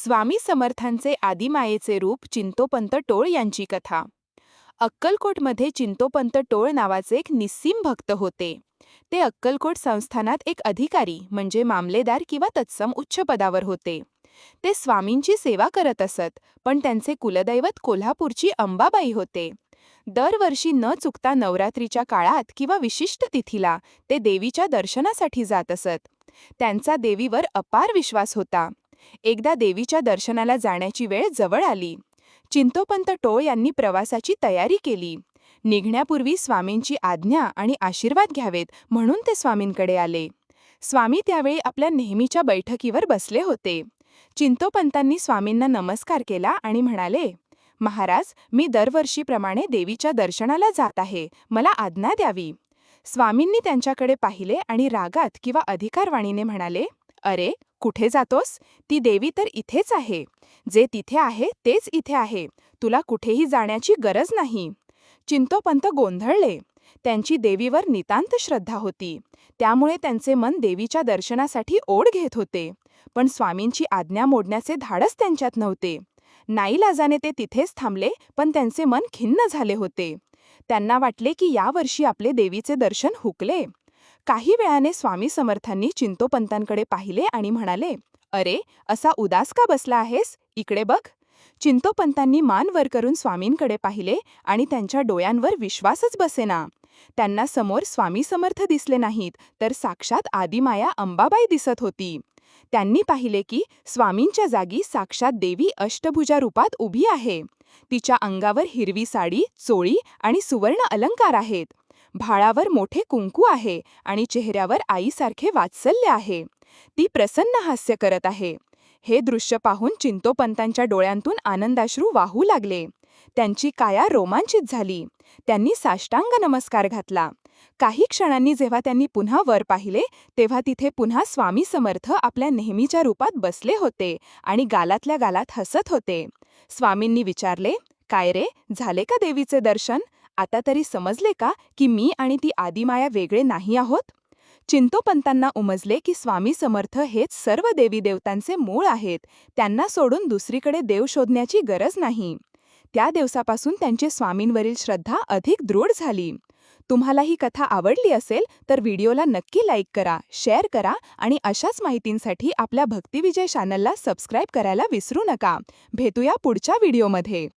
स्वामी समर्थांचे आदिमायेचे रूप चिंतोपंत टोळ यांची कथा. अक्कलकोटमध्ये चिंतोपंत टोळ नावाचे एक निस्सीम भक्त होते. ते अक्कलकोट संस्थानात एक अधिकारी म्हणजे मामलेदार किंवा तत्सम उच्च पदावर होते. ते स्वामींची सेवा करत असत, पण त्यांचे कुलदैवत कोल्हापूरची अंबाबाई होते. दरवर्षी न चुकता नवरात्रीच्या काळात किंवा विशिष्ट तिथीला ते देवीच्या दर्शनासाठी जात असत. त्यांचा देवीवर अपार विश्वास होता. एकदा देवीच्या दर्शनाला जाण्याची वेळ जवळ आली. चिंतोपंत टोळ यांनी प्रवासाची तयारी केली. निघण्यापूर्वी स्वामींची आज्ञा आणि आशीर्वाद घ्यावेत म्हणून ते स्वामींकडे आले. स्वामी त्यावेळी आपल्या नेहमीच्या बैठकीवर बसले होते. चिंतोपंतांनी स्वामींना नमस्कार केला आणि म्हणाले, महाराज, मी दरवर्षीप्रमाणे देवीच्या दर्शनाला जात आहे, मला आज्ञा द्यावी. स्वामींनी त्यांच्याकडे पाहिले आणि रागात किंवा अधिकारवाणीने म्हणाले, अरे, कुठे जातोस? ती देवी तर इथेच आहे. जे तिथे आहे तेच इथे आहे. तुला कुठेही जाण्याची गरज नाही. चिंतोपंत गोंधळले. त्यांची देवीवर नितांत श्रद्धा होती. त्यामुळे त्यांचे मन देवीच्या दर्शनासाठी ओढ घेत होते. पण स्वामींची आज्ञा मोडण्याचे धाडस त्यांच्यात नव्हते. नाईलाजाने ते तिथेच थांबले, पण त्यांचे मन खिन्न झाले होते. त्यांना वाटले की यावर्षी आपले देवीचे दर्शन हुकले. काही वेळाने स्वामी समर्थांनी चिंतोपंतांकडे पाहिले आणि म्हणाले, अरे, असा उदास का बसला आहेस? इकडे बघ. चिंतोपंतांनी मान वर करून स्वामींकडे पाहिले आणि त्यांच्या डोळ्यांवर विश्वासच बसेना. त्यांना समोर स्वामी समर्थ दिसले नाहीत, तर साक्षात आदिमाया अंबाबाई दिसत होती. त्यांनी पाहिले की स्वामींच्या जागी साक्षात देवी अष्टभुजा रूपात उभी आहे. तिच्या अंगावर हिरवी साडी, चोळी आणि सुवर्ण अलंकार आहेत. भाळावर मोठे कुंकू आहे आणि चेहऱ्यावर आईसारखे वात्सल्य आहे. ती प्रसन्न हास्य करत आहे. हे दृश्य पाहून चिंतोपंतांच्या डोळ्यांतून आनंदाश्रू वाहू लागले. त्यांची काया रोमांचित झाली. त्यांनी साष्टांग नमस्कार घातला. काही क्षणांनी जेव्हा त्यांनी पुन्हा वर पाहिले, तेव्हा तिथे पुन्हा स्वामी समर्थ आपल्या नेहमीच्या रूपात बसले होते आणि गालातल्या गालात हसत होते. स्वामींनी विचारले, काय रे, झाले का देवीचे दर्शन? आता तरी समजले का की मी आणि ती आदिमाया वेगळे नाही आहोत? चिंतोपंतांना उमजले की स्वामी समर्थ हेच सर्व देवी देवतांचे मूळ आहेत. त्यांना सोडून दुसरीकडे देव शोधण्याची गरज नाही. त्या दिवसापासून त्यांची स्वामींवरील श्रद्धा अधिक दृढ झाली. तुम्हाला ही कथा आवडली असेल तर व्हिडिओला नक्की लाईक करा, शेअर करा आणि अशाच माहितींसाठी आपल्या भक्तिविजय चॅनलला सबस्क्राईब करायला विसरू नका. भेटूया पुढच्या व्हिडिओमध्ये.